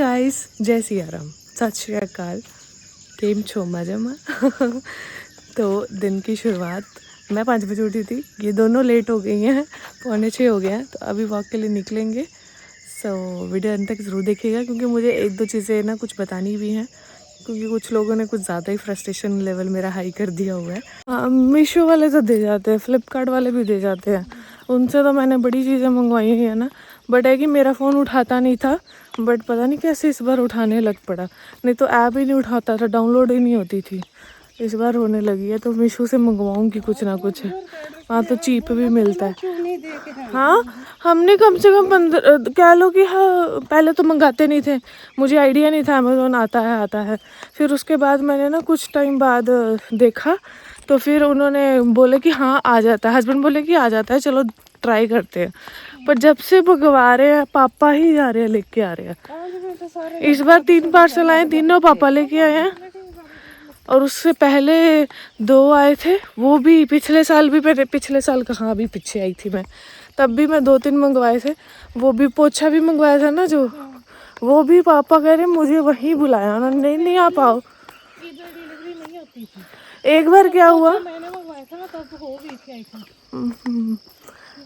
Guys जय सिया राम, सत श्री अकाल। केम छो मजामा। तो दिन की शुरुआत मैं 5 बजे उठी थी, ये दोनों लेट हो गई हैं, 5:45 हो गया है। तो अभी वॉक के लिए निकलेंगे। सो वीडियो अंत तक ज़रूर देखिएगा क्योंकि मुझे 1-2 चीज़ें ना कुछ बतानी भी हैं, क्योंकि कुछ लोगों ने कुछ ज़्यादा ही फ्रस्ट्रेशन लेवल मेरा हाई कर दिया हुआ है। मीशो वाले तो दे जाते हैं, फ्लिपकार्ट वाले भी दे जाते हैं, उनसे तो मैंने बड़ी चीज़ें मंगवाई हैं ना। बट है कि मेरा फ़ोन उठाता नहीं था, बट पता नहीं कैसे इस बार उठाने लग पड़ा। नहीं तो ऐप ही नहीं उठाता था, डाउनलोड ही नहीं होती थी। इस बार होने लगी है तो मीशो से मंगवाऊंगी कुछ ना कुछ। वहाँ तो चीप भी मिलता है। हाँ, हमने कम से कम 15 कह लो कि हाँ, पहले तो मंगाते नहीं थे, मुझे आइडिया नहीं था अमेज़ोन आता है। फिर उसके बाद मैंने ना कुछ टाइम बाद देखा, तो फिर उन्होंने बोले कि हाँ आ जाता है, हस्बैंड बोले कि आ जाता है, चलो ट्राई करते हैं। पर जब से मंगवा रहे हैं पापा ही जा रहे हैं लेके आ रहे हैं। इस बार 3 पार्सल आए, तीनों पापा लेके आए हैं। और उससे पहले 2 आए थे, वो भी पिछले साल भी, मैंने पिछले साल कहाँ भी पीछे आई थी मैं, तब भी मैं 2-3 मंगवाए थे। वो भी पोछा भी मंगवाया था ना जो, वो भी पापा कह रहे मुझे वहीं बुलाया उन्होंने, नहीं आ पाओ। इधर डिलीवरी नहीं होती थी। एक बार क्या हुआ, मैंने मंगवाया था ना तब हो गई थी आई थिंक।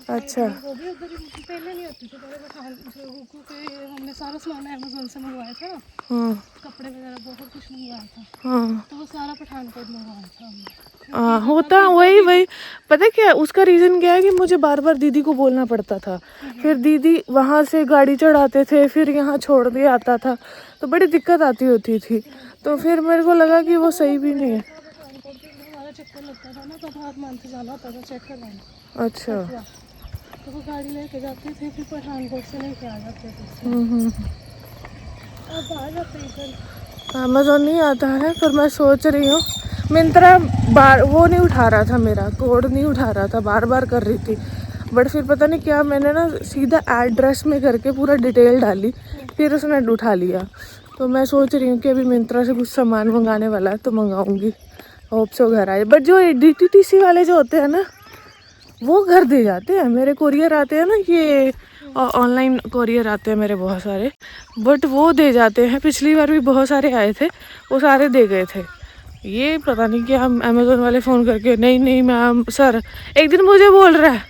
अच्छा वो भी उधर ही पहले नहीं होती थी, पहले पठान क्योंकि हमने सारा सामान अमेज़ोन से मंगवाया था ना। हाँ कपड़े वगैरह बहुत कुछ मंगवाया था, हाँ तो वो सारा पठानकोट मंगवाया था हमने। होता वही पता क्या उसका रीज़न क्या है कि मुझे बार बार दीदी को बोलना पड़ता था, फिर दीदी वहाँ से गाड़ी चढ़ाते थे, फिर यहाँ छोड़ दिया आता था, तो बड़ी दिक्कत आती होती थी। तो फिर मेरे को लगा कि वो सही भी नहीं है। पठानकोट के लिए हमारा चक्कर लगता था ना, तब हाथ मान से जाना होता था चेक करवाना। अच्छा। तो वो गाड़ी लेके जाते थे, फिर पठानकोट से लेके आ जाते थे। अब आ जाते इधर। अमेज़ोन नहीं आता है, पर मैं सोच रही हूँ। मिंत्रा बार वो नहीं उठा रहा था, मेरा कोड नहीं उठा रहा था, बार बार कर रही थी। बट फिर पता नहीं क्या, मैंने ना सीधा एड्रेस में करके पूरा डिटेल डाली, फिर उसने उठा लिया। तो मैं सोच रही हूँ कि अभी मिंत्रा से कुछ सामान मंगाने वाला है तो मंगाऊंगी, होप सो घर आए। बट जो DTTC वाले जो होते हैं ना, वो घर दे जाते हैं। मेरे कोरियर आते हैं ना, ये ऑनलाइन कोरियर आते हैं मेरे बहुत सारे, बट वो दे जाते हैं। पिछली बार भी बहुत सारे आए थे, वो सारे दे गए थे। ये पता नहीं क्या, हम अमेज़ोन वाले फ़ोन करके, नहीं नहीं मैम सर, एक दिन मुझे बोल रहा है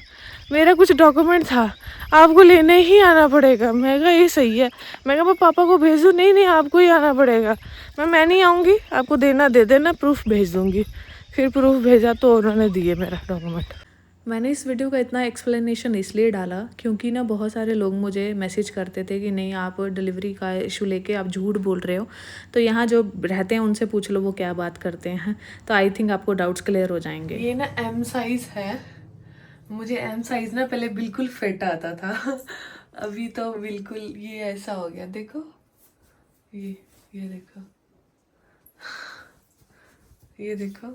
मेरा कुछ डॉक्यूमेंट था, आपको लेने ही आना पड़ेगा। मैं कहा ये सही है, मैं कहा मैं पापा को भेज दूँ, नहीं नहीं आपको ही आना पड़ेगा। मैं नहीं आऊँगी, आपको देना दे देना, प्रूफ भेज दूँगी। फिर प्रूफ भेजा तो उन्होंने दिए मेरा डॉक्यूमेंट। मैंने इस वीडियो का इतना एक्सप्लेनेशन इसलिए डाला क्योंकि ना बहुत सारे लोग मुझे मैसेज करते थे कि नहीं आप डिलीवरी का इशू लेके आप झूठ बोल रहे हो, तो यहाँ जो रहते हैं उनसे पूछ लो वो क्या बात करते हैं, तो आई थिंक आपको डाउट्स क्लियर हो जाएंगे। ये ना M साइज़ है, मुझे M साइज़ ना पहले बिल्कुल फिट आता था। अभी तो बिल्कुल ये ऐसा हो गया, देखो ये देखो, ये देखो।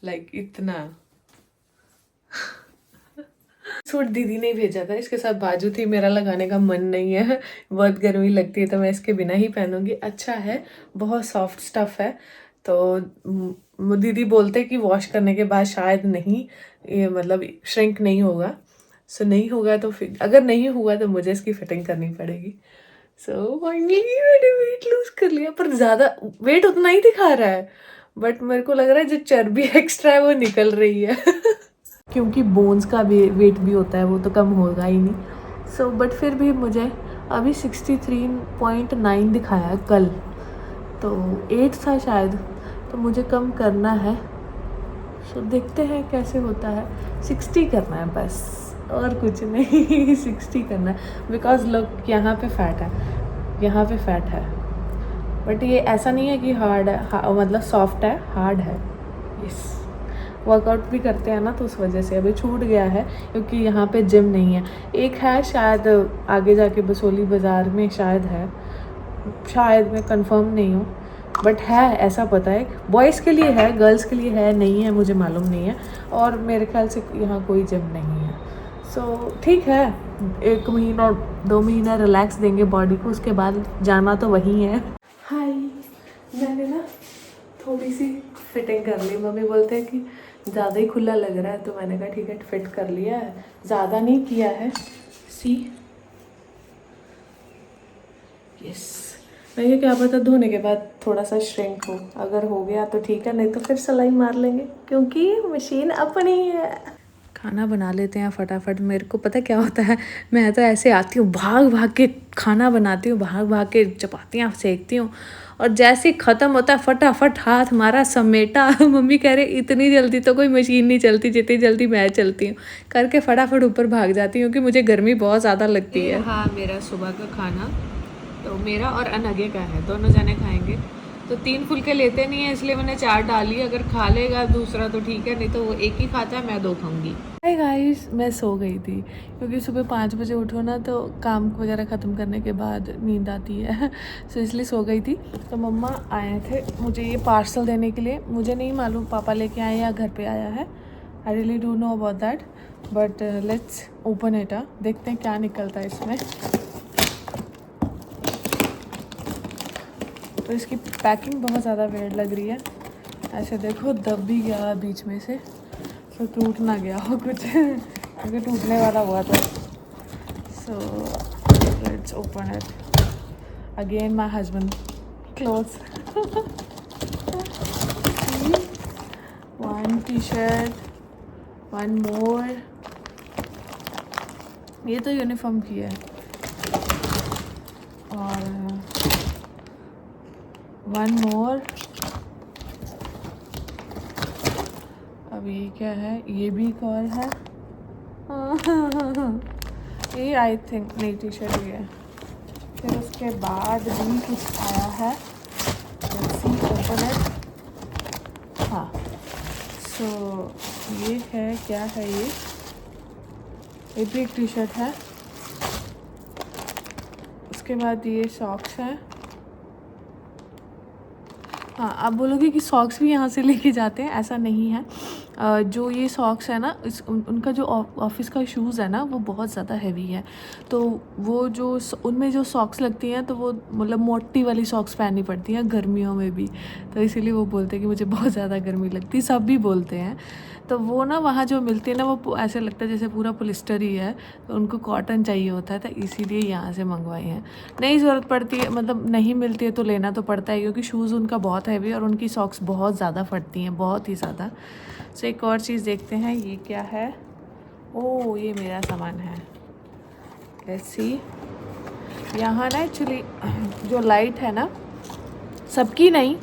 लाइक इतना सूट दीदी ने भेजा था, इसके साथ बाजू थी, मेरा लगाने का मन नहीं है, बहुत गर्मी लगती है तो मैं इसके बिना ही पहनूंगी। अच्छा है, बहुत सॉफ्ट स्टफ है। तो दीदी बोलते कि वॉश करने के बाद शायद नहीं, ये मतलब श्रिंक नहीं होगा। सो नहीं होगा तो फिर, अगर नहीं हुआ तो मुझे इसकी फिटिंग करनी पड़ेगी। सो फाइनली मैंने वेट लूज कर लिया, पर ज़्यादा वेट उतना ही दिखा रहा है, बट मेरे को लग रहा है जो चर्बी एक्स्ट्रा है वो निकल रही है। क्योंकि बोन्स का वेट भी होता है, वो तो कम होगा ही नहीं। सो बट फिर भी मुझे अभी 63.9 दिखाया है कल, तो 8 था शायद, तो मुझे कम करना है। सो देखते हैं कैसे होता है। 60 करना है बस, और कुछ नहीं। 60 करना है, बिकॉज लोग यहाँ पे फैट है, यहाँ पे फैट है। बट ये ऐसा नहीं है कि हार्ड है, मतलब सॉफ्ट है, हार्ड है। यस, वर्कआउट भी करते हैं ना, तो उस वजह से अभी छूट गया है क्योंकि यहाँ पे जिम नहीं है। एक है शायद आगे जाके बसोली बाज़ार में, शायद है, शायद मैं कंफर्म नहीं हूँ, बट है ऐसा पता है। बॉयज़ के लिए है, गर्ल्स के लिए है नहीं है मुझे मालूम नहीं है। और मेरे ख्याल से यहाँ कोई जिम नहीं है। सो ठीक है, 1 महीना 2 महीना रिलैक्स देंगे बॉडी को, उसके बाद जाना तो वही है। हाय, मैंने ना थोड़ी सी फिटिंग कर ली। मम्मी बोलते हैं कि ज़्यादा ही खुला लग रहा है, तो मैंने कहा ठीक है फिट कर लिया है, ज़्यादा नहीं किया है। सी यस, मैं ये क्या पता धोने के बाद थोड़ा सा श्रिंक हो, अगर हो गया तो ठीक है, नहीं तो फिर सिलाई मार लेंगे क्योंकि मशीन अपनी है। खाना बना लेते हैं फटाफट। मेरे को पता क्या होता है, मैं तो ऐसे आती हूँ भाग भाग के खाना बनाती हूँ, भाग भाग के चपातियाँ सेकती हूँ, और जैसे ही ख़त्म होता है फटाफट हाथ मारा समेटा। मम्मी कह रहे इतनी जल्दी तो कोई मशीन नहीं चलती जितनी जल्दी मैं चलती हूँ, करके फटाफट ऊपर भाग जाती हूँ क्योंकि मुझे गर्मी बहुत ज़्यादा लगती है। हाँ, मेरा सुबह का खाना तो मेरा और अनगे का है, दोनों जने खाएंगे। तो 3 फुलके लेते नहीं है इसलिए मैंने 4 डाली, अगर खा लेगा दूसरा तो ठीक है, नहीं तो वो एक ही खाता है, मैं 2 खाऊंगी। हाय गाइस, मैं सो गई थी क्योंकि सुबह 5 बजे उठो ना तो काम वगैरह ख़त्म करने के बाद नींद आती है। सो इसलिए सो गई थी। तो मम्मा आए थे मुझे ये पार्सल देने के लिए, मुझे नहीं मालूम पापा लेके आए या घर पे आया है, I really don't know about that, but let's open it. देखते हैं क्या निकलता है इसमें। तो इसकी पैकिंग बहुत ज़्यादा वेird लग रही है, ऐसे देखो दब भी गया बीच में से, तो टूट ना गया हो कुछ क्योंकि टूटने वाला हुआ था। So let's open it again, my husband clothes. One T shirt, one more, ये तो यूनिफॉर्म की है, और वन मोर। अब ये क्या है, ये भी एक और है। ये आई थिंक नई टी शर्ट ही है। फिर उसके बाद भी कुछ आया है, ओपन इट। हाँ, सो ये है, क्या है ये भी एक टी शर्ट है। उसके बाद ये सॉक्स है। हाँ, आप बोलोगे कि सॉक्स भी यहाँ से लेके जाते हैं, ऐसा नहीं है। जो ये सॉक्स है ना, उनका जो ऑफिस का शूज़ है ना वो बहुत ज़्यादा हैवी है, तो वो जो उनमें जो सॉक्स लगती हैं तो वो मतलब मोटी वाली सॉक्स पहननी पड़ती हैं गर्मियों में भी, तो इसीलिए वो बोलते हैं कि मुझे बहुत ज़्यादा गर्मी लगती है, सब भी बोलते हैं। तो वो ना वहाँ जो मिलती है ना वो ऐसे लगता है जैसे पूरा पोलिस्टर ही है, तो उनको कॉटन चाहिए होता है, तो इसीलिए यहाँ से मंगवाई हैं। नहीं ज़रूरत पड़ती है, मतलब नहीं मिलती है तो लेना तो पड़ता है क्योंकि शूज़ उनका बहुत हैवी और उनकी सॉक्स बहुत ज़्यादा फटती हैं, बहुत ही ज़्यादा। सो एक और चीज़ देखते हैं, ये क्या है। ओह, ये मेरा सामान है। ऐसी यहाँ ना एक्चुअली जो लाइट है ना, सबकी नहीं,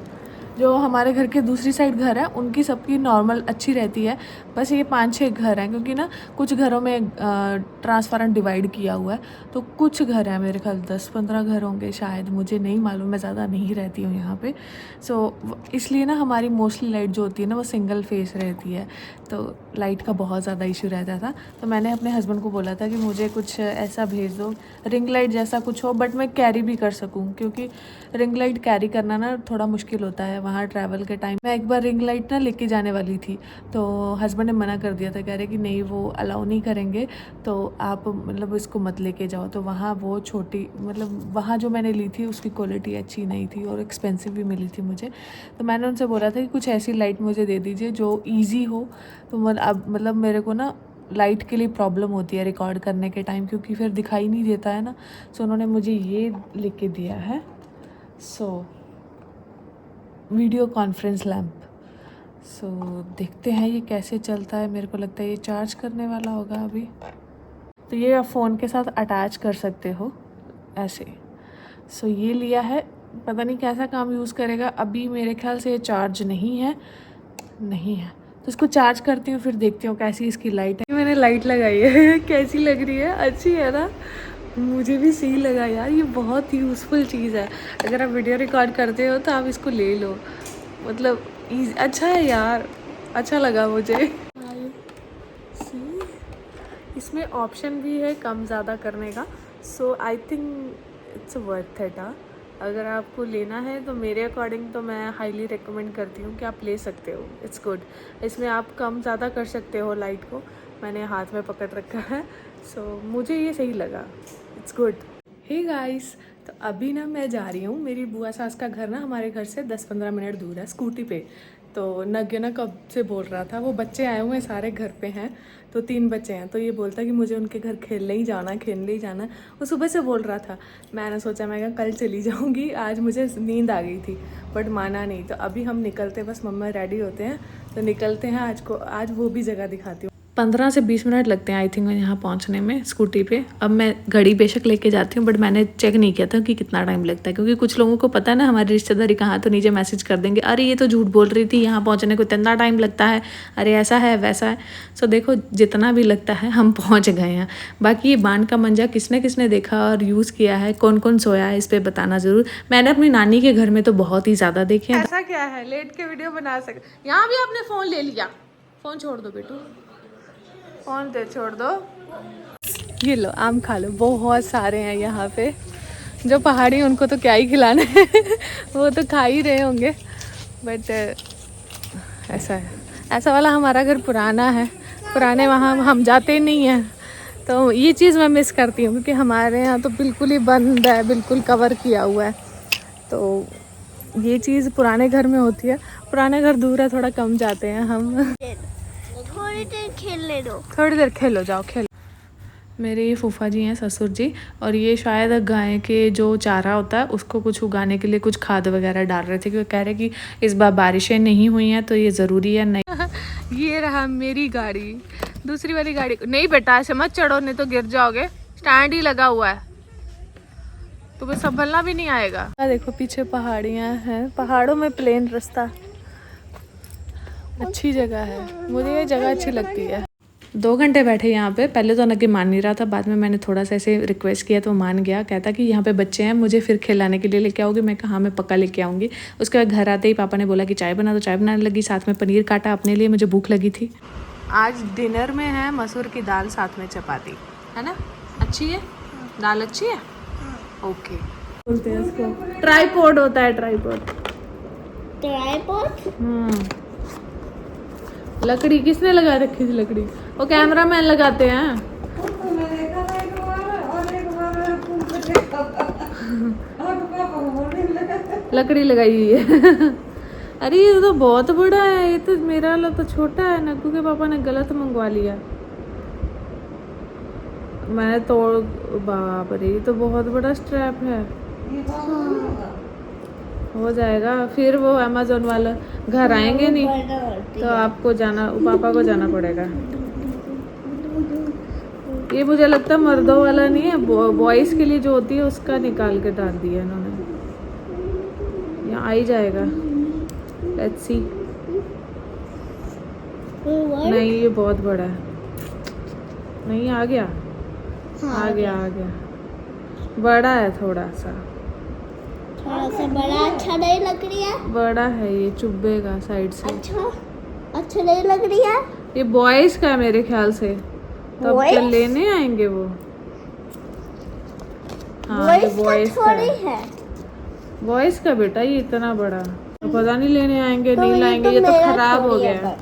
जो हमारे घर के दूसरी साइड घर है उनकी सबकी नॉर्मल अच्छी रहती है, बस ये 5-6 घर हैं क्योंकि ना कुछ घरों में ट्रांसफार्मर डिवाइड किया हुआ है, तो कुछ घर हैं, मेरे ख्याल 10-15 घर होंगे शायद, मुझे नहीं मालूम, मैं ज़्यादा नहीं रहती हूँ यहाँ पे। सो इसलिए ना हमारी मोस्टली लाइट जो होती है ना वो सिंगल फेस रहती है, तो लाइट का बहुत ज़्यादा इशू रहता था। तो मैंने अपने हस्बैंड को बोला था कि मुझे कुछ ऐसा भेज दो, रिंग लाइट जैसा कुछ हो, बट मैं कैरी भी कर सकूँ, क्योंकि रिंग लाइट कैरी करना ना थोड़ा मुश्किल होता है वहाँ ट्रैवल के टाइम। मैं एक बार रिंग लाइट ना लेके जाने वाली थी, तो हस्बैंड ने मना कर दिया था, कह रहे कि नहीं वो अलाउ नहीं करेंगे, तो आप मतलब इसको मत लेके जाओ। तो वहाँ वो छोटी, मतलब वहाँ जो मैंने ली थी उसकी क्वालिटी अच्छी नहीं थी और एक्सपेंसिव भी मिली थी मुझे, तो मैंने उनसे बोला था कि कुछ ऐसी लाइट मुझे दे दीजिए जो ईजी हो। तो अब मतलब मेरे को ना लाइट के लिए प्रॉब्लम होती है रिकॉर्ड करने के टाइम, क्योंकि फिर दिखाई नहीं देता है ना। सो उन्होंने मुझे ये लेके दिया है, सो वीडियो कॉन्फ्रेंस लैम्प। सो देखते हैं ये कैसे चलता है, मेरे को लगता है ये चार्ज करने वाला होगा अभी। तो ये आप फ़ोन के साथ अटैच कर सकते हो ऐसे। सो ये लिया है, पता नहीं कैसा काम यूज़ करेगा, अभी मेरे ख्याल से ये चार्ज नहीं है, तो इसको चार्ज करती हूँ फिर देखती हूँ कैसी इसकी लाइट है। मैंने लाइट लगाई है कैसी लग रही है, अच्छी है ना, मुझे भी सही लगा यार, ये बहुत यूज़फुल चीज़ है। अगर आप वीडियो रिकॉर्ड करते हो तो आप इसको ले लो, मतलब अच्छा है यार, अच्छा लगा मुझे। इसमें ऑप्शन भी है कम ज़्यादा करने का, so I think it's worth it. अगर आपको लेना है तो मेरे अकॉर्डिंग तो मैं हाईली रिकमेंड करती हूँ कि आप ले सकते हो, इट्स गुड। इसमें आप कम ज़्यादा कर सकते हो लाइट को, मैंने हाथ में पकड़ रखा है, सो मुझे ये सही लगा, इट्स गुड। हे गाइस, तो अभी ना मैं जा रही हूँ, मेरी बुआ सास का घर ना हमारे घर से 10-15 मिनट दूर है स्कूटी पे, तो नग्य ना कब से बोल रहा था, वो बच्चे आए हुए हैं सारे घर पे हैं, तो 3 बच्चे हैं, तो ये बोलता कि मुझे उनके घर खेलने ही जाना। वो सुबह से बोल रहा था। मैंने सोचा मैं कल चली जाऊंगी, आज मुझे नींद आ गई थी, बट माना नहीं। तो अभी हम निकलते, बस मम्मा रेडी होते हैं तो निकलते हैं। आज वो भी जगह दिखाती हूँ। 15 से 20 मिनट लगते हैं आई थिंक यहाँ पहुँचने में स्कूटी पे। अब मैं घड़ी बेशक लेके जाती हूँ, बट मैंने चेक नहीं किया था कि कितना टाइम लगता है, क्योंकि कुछ लोगों को पता है ना हमारी रिश्तेदारी कहाँ, तो नीचे मैसेज कर देंगे, अरे ये तो झूठ बोल रही थी, यहाँ पहुँचने को इतना टाइम लगता है, अरे ऐसा है वैसा है। सो देखो जितना भी लगता है हम पहुँच गए हैं। बाकी ये बांध का मंजा किसने किसने देखा और यूज़ किया है, कौन कौन सोया है, इस पर बताना ज़रूर। मैंने अपनी नानी के घर में तो बहुत ही ज़्यादा देखे हैं। ऐसा क्या है, लेट के वीडियो बना सके। यहाँ भी आपने फ़ोन ले लिया, फ़ोन छोड़ दो बेटू, फोन दे छोड़ दो। ये लो आम खा लो, बहुत सारे हैं यहाँ पे। जो पहाड़ी उनको तो क्या ही खिलाने वो तो खा ही रहे होंगे, बट ऐसा है। ऐसा वाला हमारा घर पुराना है, पुराने वहाँ हम जाते नहीं हैं, तो ये चीज़ मैं मिस करती हूँ, क्योंकि हमारे यहाँ तो बिल्कुल ही बंद है, बिल्कुल कवर किया हुआ है। तो ये चीज़ पुराने घर में होती है। पुराने घर दूर है, थोड़ा कम जाते हैं हम। थोड़ी देर खेलने दो, थोड़ी देर खेलो, जाओ खेलो। मेरे ये फूफा जी हैं, ससुर जी, और ये शायद गाय के जो चारा होता है उसको कुछ उगाने के लिए कुछ खाद वगैरह डाल रहे थे, क्योंकि कह रहे कि इस बार बारिशें नहीं हुई हैं तो ये ज़रूरी है नहीं। ये रहा मेरी गाड़ी, दूसरी वाली गाड़ी नहीं बेटा ऐसे मत चढ़ो, नहीं तो गिर जाओगे, स्टैंड ही लगा हुआ है, तुम्हें संभलना भी नहीं आएगा। देखो पीछे पहाड़ियाँ हैं, पहाड़ों में प्लेन रास्ता, अच्छी जगह है, मुझे ये जगह अच्छी लगती है। 2 घंटे बैठे यहाँ पे। पहले तो नगे मान नहीं रहा था, बाद में मैंने थोड़ा सा ऐसे रिक्वेस्ट किया तो मान गया। कहता कि यहाँ पे बच्चे हैं, मुझे फिर खिलाने के लिए लेके आओगे? मैं कहा हाँ मैं पक्का लेके आऊँगी। उसके बाद घर आते ही पापा ने बोला कि चाय बना, तो चाय बनाने लगी, साथ में पनीर काटा अपने लिए, मुझे भूख लगी थी। आज डिनर में है मसूर की दाल, साथ में चपाती, है ना? अच्छी है दाल, अच्छी है, ओके। बोलते हैं उसको ट्राइपॉड होता है, ट्राइपॉड। लकड़ी किसने लगा रखी थी? लकड़ी वो कैमरा मैन लगाते हैं। लकड़ी लगाई हुई है। अरे ये तो बहुत बड़ा है, ये तो मेरा वाला तो छोटा है। नग्गू के पापा ने गलत मंगवा लिया। मैंने तोड़, बाप रे ये तो बहुत बड़ा स्ट्रैप है। हो जाएगा, फिर वो अमेज़न वाला घर आएंगे नहीं तो आपको जाना, पापा को जाना पड़ेगा। ये मुझे लगता है मर्दों वाला नहीं है, बॉयज़ के लिए जो होती है उसका निकाल के डाल दिया इन्होंने। यहाँ आ ही जाएगा, लेट्स सी। नहीं ये बहुत बड़ा है, नहीं आ गया, आ गया, बड़ा है थोड़ा सा बड़ा। अच्छा नहीं लग रही है, बड़ा है ये, चुभेगा साइड से। अच्छा नहीं लग रही है। ये बॉयज का है मेरे ख्याल से, तब क्या लेने आएंगे वो? हाँ ये बॉयज का है, बॉयज का बेटा। ये इतना बड़ा तो पता नहीं लेने आएंगे नहीं लाएंगे, ये तो खराब हो गया।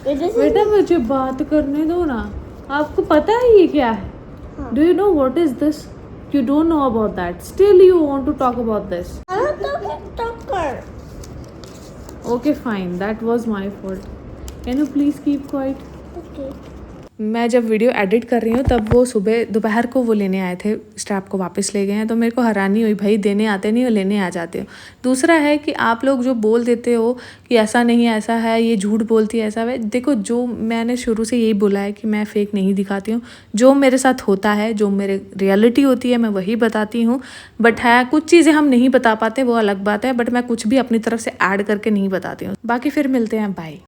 बेटा मुझे बात करने दो ना, आपको पता है ये क्या है? Do you know what is this? You don't know about that. Still you want to talk about this. Okay, fine. That was my fault. Can you please keep quiet? Okay. मैं जब वीडियो एडिट कर रही हूँ तब वो सुबह दोपहर को वो लेने आए थे, स्ट्रैप को वापस ले गए हैं। तो मेरे को हैरानी हुई, भाई देने आते नहीं हो, लेने आ जाते हो। दूसरा है कि आप लोग जो बोल देते हो कि ऐसा नहीं ऐसा है, ये झूठ बोलती है, ऐसा है। देखो जो मैंने शुरू से यही बोला है कि मैं फेक नहीं दिखाती हूँ, जो मेरे साथ होता है, जो मेरे रियलिटी होती है मैं वही बताती हूँ। बट है कुछ चीज़ें हम नहीं बता पाते, वो अलग बात है, बट मैं कुछ भी अपनी तरफ से ऐड करके नहीं बताती हूँ। बाकी फिर मिलते हैं, बाय।